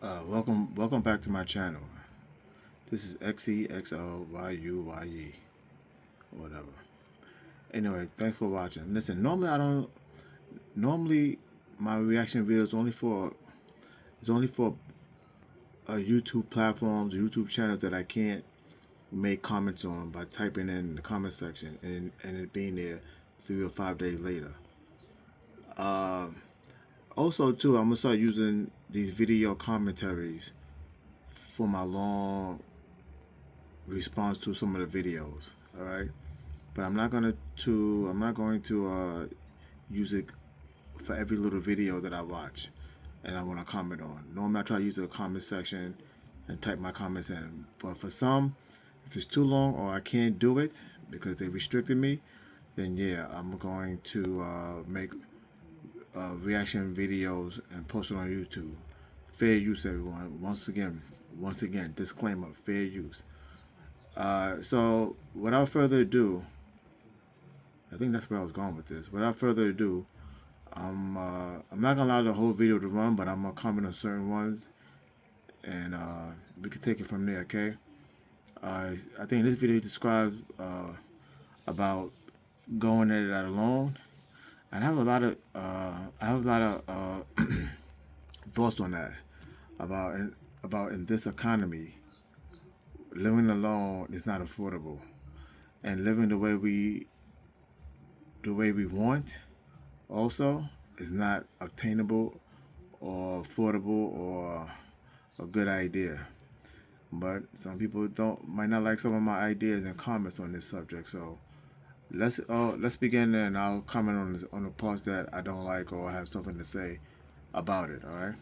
Welcome back to my channel. This is XEXOYUYE, whatever. Anyway, thanks for watching. Listen, normally my reaction videos only for YouTube platforms, YouTube channels that I can't make comments on by typing in the comment section and it being there 3 or 5 days later. Also, too, I'm gonna start using these video commentaries for my long response to some of the videos. All right, but I'm not going to use it for every little video that I watch and I want to comment on. Normally, I try to use the comment section and type my comments in. But for some, if it's too long or I can't do it because they restricted me, then yeah, I'm going to make reaction videos and post it on YouTube. Fair use, everyone. Once again, disclaimer: fair use. So without further ado, I think that's where I was going with this. Without further ado, I'm not gonna allow the whole video to run, but I'm gonna comment on certain ones, and we can take it from there. Okay. I think this video describes about going at it alone. And I have a lot of thoughts on that about in this economy, living alone is not affordable, and living the way we want also is not obtainable or affordable or a good idea. But some people might not like some of my ideas and comments on this subject. So let's begin there, and I'll comment on the parts that I don't like or have something to say about it. All right.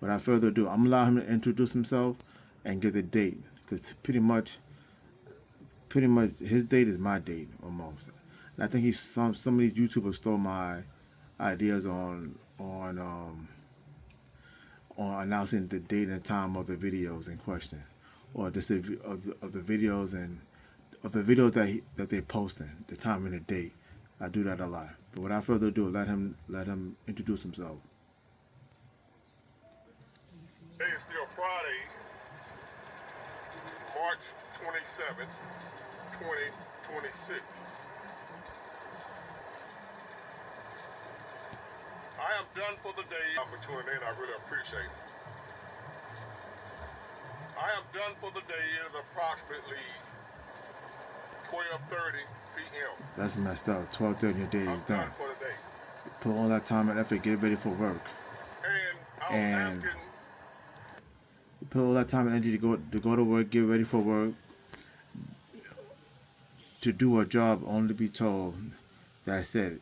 Without further ado, I'm gonna allow him to introduce himself and give the date, because pretty much his date is my date almost. And I think some of these YouTubers stole my ideas on announcing the date and time of the videos in question, or just of the videos and of the videos that they're posting, the time and the date. I do that a lot. But without further ado, let him introduce himself. Today is still Friday, March 27th, 2026. I am done for the day. For tuning in, I really appreciate it. I am done for the day. It is approximately 12:30 p.m. That's messed up. 12:30, your day is I'm done. done for the day. Put all that time and effort, get ready for work. And I was And asking, you put all that time and energy to go to work, get ready for work, to do a job, only to be told that's it.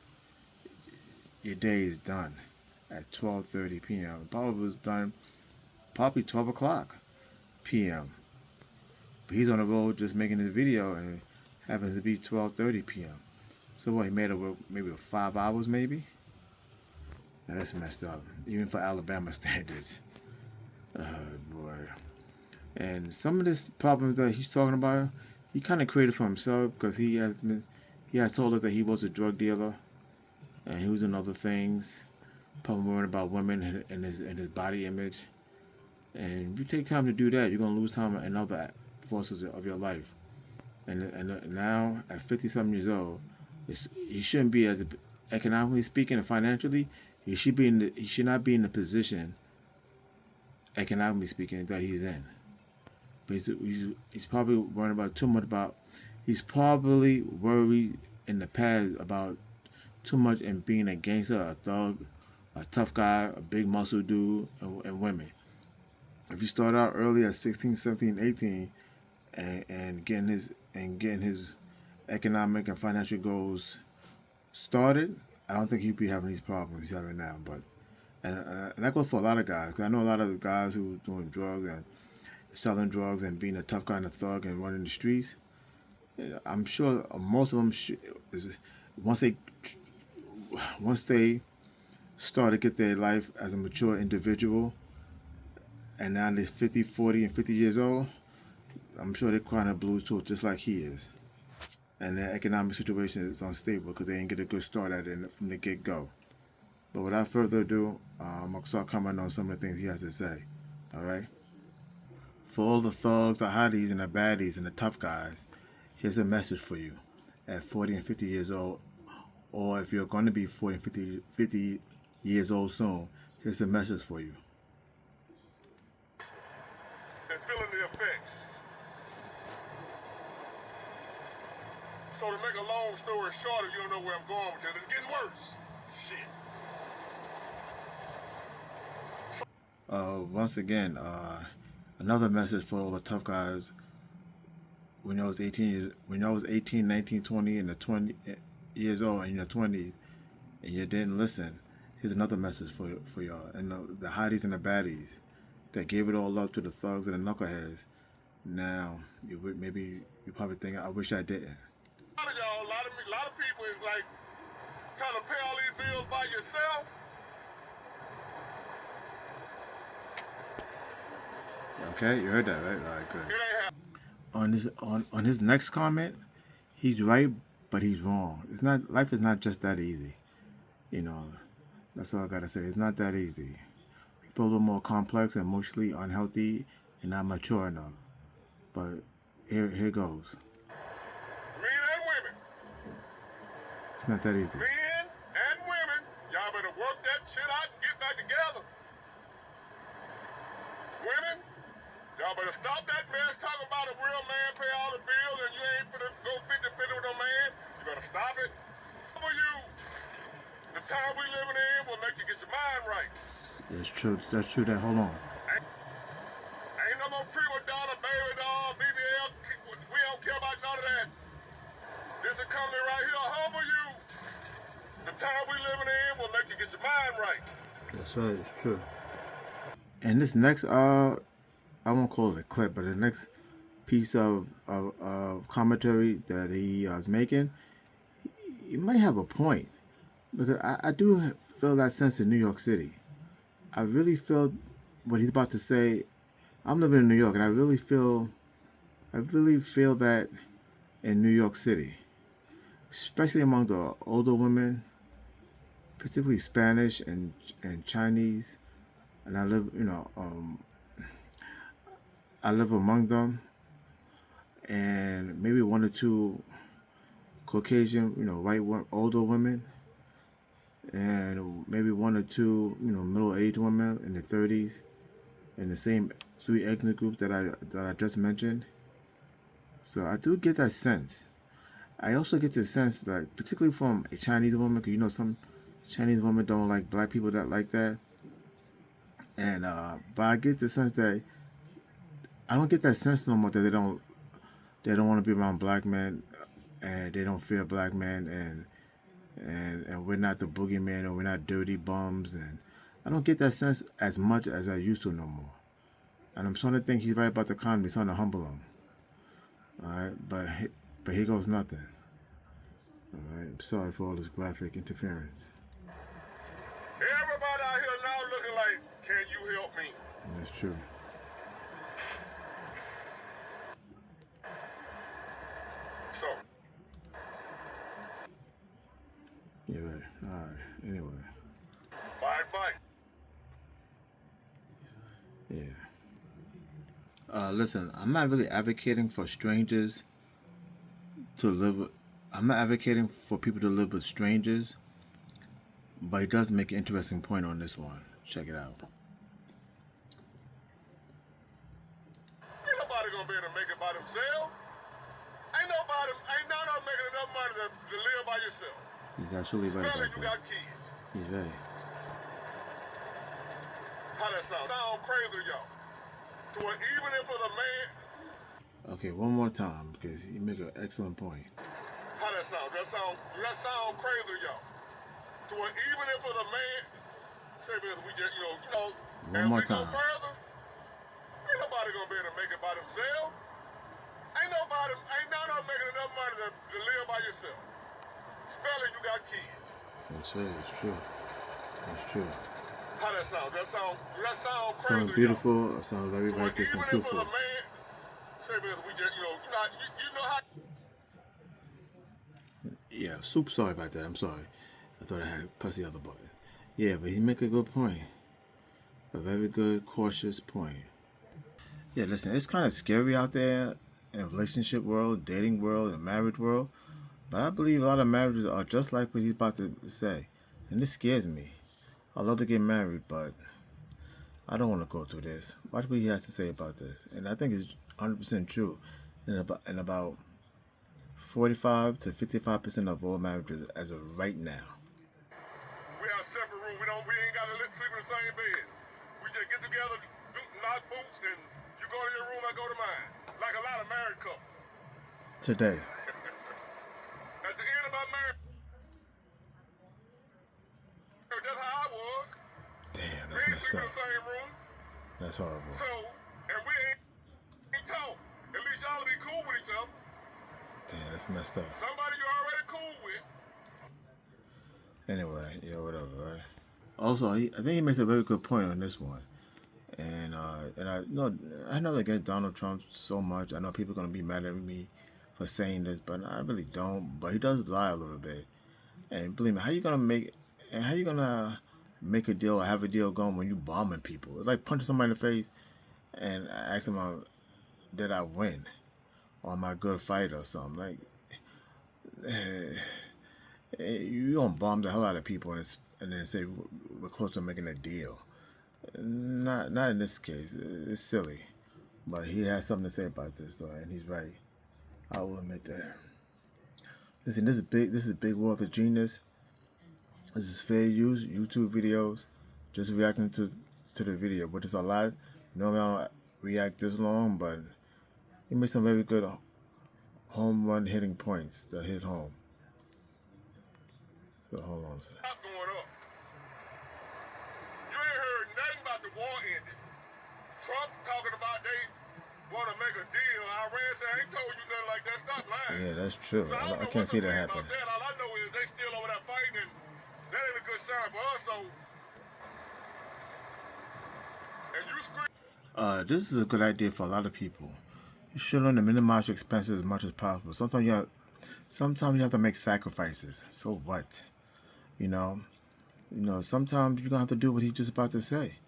Your day is done at 12:30 p.m. It probably was done probably 12 o'clock p.m. But he's on the road just making this video and it happens to be 12:30 p.m. So what, he made it work maybe 5 hours maybe? Now that's messed up, even for Alabama standards. Oh boy. And some of this problems that he's talking about, he kind of created for himself, because he has told us that he was a drug dealer and he was doing other things, probably worrying about women and his body image. And if you take time to do that, you're gonna lose time in other forces of your life. And now at 50-something years old, he shouldn't be, as economically speaking and financially, he should not be in the position, economically speaking, that he's in. But he's probably worrying about too much about. He's probably worried in the past about too much in being a gangster, a thug, a tough guy, a big muscle dude, and women. If you start out early at 16, 17, 18, and getting his economic and financial goals started, I don't think he'd be having these problems he's having now. But and that goes for a lot of guys. 'Cause I know a lot of guys who are doing drugs and selling drugs and being a tough guy and a thug and running the streets. I'm sure most of them once they start to get their life as a mature individual, and now they're 50, 40, and 50 years old, I'm sure they're crying the blues too, just like he is. And their economic situation is unstable because they didn't get a good start at it from the get-go. But without further ado, I'm going to start commenting on some of the things he has to say. All right. For all the thugs, the hotties, and the baddies, and the tough guys, here's a message for you. At 40 and 50 years old, or if you're going to be 40 and 50 years old soon, here's a message for you. And feeling the effects. So to make a long story short, if you don't know where I'm going with it, it's getting worse. Shit. Once again, another message for all the tough guys. When I was 18, 19, 20, and the 20 years old, in your 20s, and you didn't listen, here's another message for y'all. And the hotties and the baddies that gave it all up to the thugs and the knuckleheads. Now, maybe you probably think, I wish I didn't. A lot of y'all, a lot of people is like trying to pay all these bills by yourself. Okay, you heard that, right? All right, good. It ain't happening. On his next comment, he's right, but he's wrong. It's not, life is not just that easy. You know, that's all I gotta say. It's not that easy. People are a little more complex and emotionally unhealthy and not mature enough. But here goes. Men and women. It's not that easy. Men and women, y'all better work that shit out and get back together. Women, y'all better stop that mess talking about a real man pay all the bills and you ain't finna go 50-50 with no man. You better stop it. For you, the time we living in will make you get your mind right. It's true. That's true. That hold on. Ain't no more prima donna, baby doll, BBL. We don't care about none of that. This is company right here, humble you. The time we living in will make you get your mind right. That's right. It's true. And this next, I won't call it a clip, but the next piece of commentary that he was making, he might have a point, because I do feel that sense in New York City. I really feel what he's about to say. I'm living in New York, and I really feel that in New York City, especially among the older women, particularly Spanish and Chinese. And I live, I live among them, and maybe one or two Caucasian, white older women, and maybe one or two, middle-aged women in their 30s, in the same 3 ethnic groups that I just mentioned. So I do get that sense. I also get the sense that, particularly from a Chinese woman, because some Chinese women don't like black people that like that. And but I get the sense that I don't get that sense no more that they don't want to be around black men, and they don't fear black men, and we're not the boogeyman, or we're not dirty bums, and I don't get that sense as much as I used to no more. And I'm starting to think he's right about the economy, starting to humble him. All right, but here goes nothing. All right, I'm sorry for all this graphic interference. Everybody out here now looking like, can you help me? That's true. So, Yeah, right. All right. Anyway. bye. Yeah. Listen, I'm not really advocating for strangers to live. I'm not advocating for people to live with strangers, but he does make an interesting point on this one. Check it out. Ain't nobody gonna be able to make it by themselves. Ain't none of them making enough money to live by yourself. He's absolutely right Especially about you that. got kids. He's right. How that sound? Sound crazy to y'all. To where even if it's a man, Okay, one more time, because he make an excellent point. how that sound? That sound crazy to y'all. To where even if it's a man, say we just, One more as we time. go further, ain't nobody gonna be able to make it by themselves. Ain't none of them making enough money to live by yourself. Especially you got kids. That's right. It's true. That's true. How that sound? That sound crazy Sounds to beautiful. Sounds very y'all. righteous and Even if it's truthful. a man, say we just, you know how. Yeah, super sorry about that. I'm sorry. I thought I had pressed the other button. Yeah, but he make a good point. A very good, cautious point. Yeah, listen, it's kind of scary out there in the relationship world, dating world, and marriage world. But I believe a lot of marriages are just like what he's about to say. And this scares me. I love to get married, but I don't want to go through this. Watch what he has to say about this. And I think it's 100% true. In about 45 to 55% of all marriages as of right now. We have separate rooms. We ain't got to sleep in the same bed. We just get together, knock boots, and you go to your room, I go to mine. Like a lot of married couples. Today. At the end of my marriage, that's how I was. Damn, We that's ain't messed sleep in up. the same room. That's horrible. So, and we ain't talk. At least y'all be cool with each other. Damn, that's messed up. Somebody you already cool with. Anyway, yeah, whatever, right? Also, I think he makes a very good point on this one. And I know against Donald Trump so much. I know people are gonna be mad at me for saying this, but I really don't. But he does lie a little bit. And believe me, how you gonna make a deal or have a deal going when you bombing people? It's like punching somebody in the face and ask them, did I win? Or am I a good fighter or something? Like, you don't bomb the hell out of people and then say we're close to making a deal. Not in this case. It's silly. But he has something to say about this though, and he's right. I will admit that. Listen, this is big world of genius. This is fair use YouTube videos. Just reacting to the video, but it's a lot. Normally I don't react this long, but he made some very good home run hitting points that hit home. So hold on a second. Stop going up. You ain't heard nothing about the war ending. Trump talking about they want to make a deal. Iran said, I ain't told you nothing like that. Stop lying. Yeah, that's true. So I can't see that happen. About that. All I know is they still over there fighting, and that ain't a good sign for us. So, and you scream. This is a good idea for a lot of people. You should learn to minimize your expenses as much as possible. Sometimes you have to make sacrifices. So what? You know, sometimes you're gonna have to do what he's just about to say.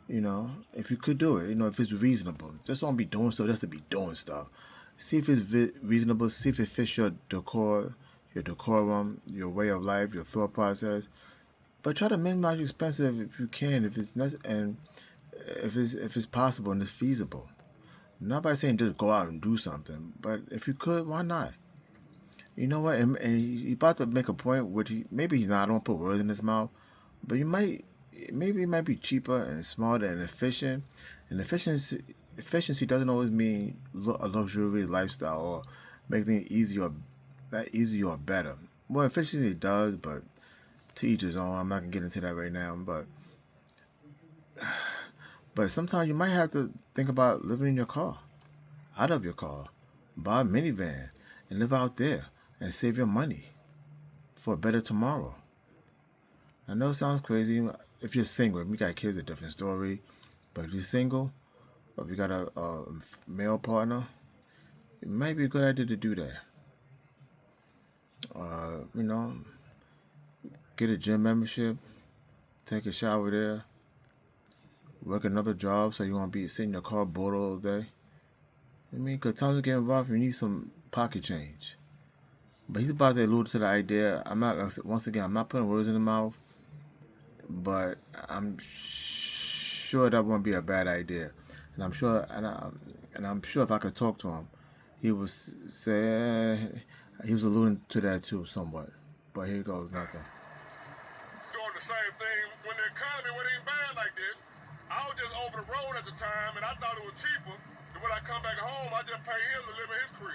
If you could do it, if it's reasonable. Just don't be doing stuff just to be doing stuff. See if it's reasonable. See if it fits your decorum, your way of life, your thought process. But try to minimize your expenses if you can, if it's necessary, and if it's possible and it's feasible. Not by saying just go out and do something, but if you could, why not? You know what? And he's about to make a point, which maybe he's not. I don't put words in his mouth, but maybe it might be cheaper and smarter and efficient. And efficiency doesn't always mean a luxurious lifestyle or make things easier or better. Well, efficiency does, but to each his own. I'm not gonna get into that right now, but sometimes you might have to think about living in your car, out of your car, buy a minivan, and live out there and save your money for a better tomorrow. I know it sounds crazy. If you're single, if you got kids, a different story. But if you're single, or if you got a male partner, it might be a good idea to do that. Get a gym membership, take a shower there, work another job so you won't be sitting in your car bored all day. Because times you get involved, you need some pocket change. But he's about to allude to the idea. I'm not putting words in the mouth, but I'm sure that won't be a bad idea. And I'm sure if I could talk to him, he would say he was alluding to that too somewhat. But here goes nothing. Doing the same thing when the economy wasn't even bad like this. I was just over the road at the time, and I thought it was cheaper. And when I come back home, I just pay him to live in his crib.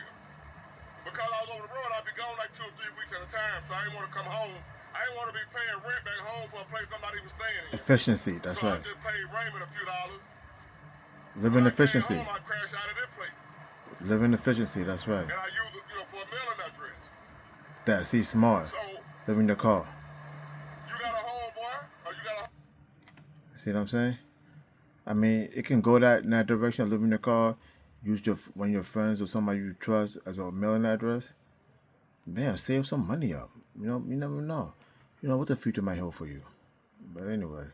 Because I was over the road, I'd be gone like 2 or 3 weeks at a time, so I didn't want to come home. I didn't want to be paying rent back home for a place I'm not even staying in. Efficiency, that's so right. I just paid Raymond a few dollars. Living efficiency. Home, I crash out of this place. Living efficiency, that's right. And I use it, for a mailing address. That's smart. So, living the car. You got a home, boy? Or you got a... See what I'm saying? It can go in that direction of living in the car. Use one of your friends or somebody you trust as a mailing address. Man, save some money up. You never know. What the future might hold for you. But anyway.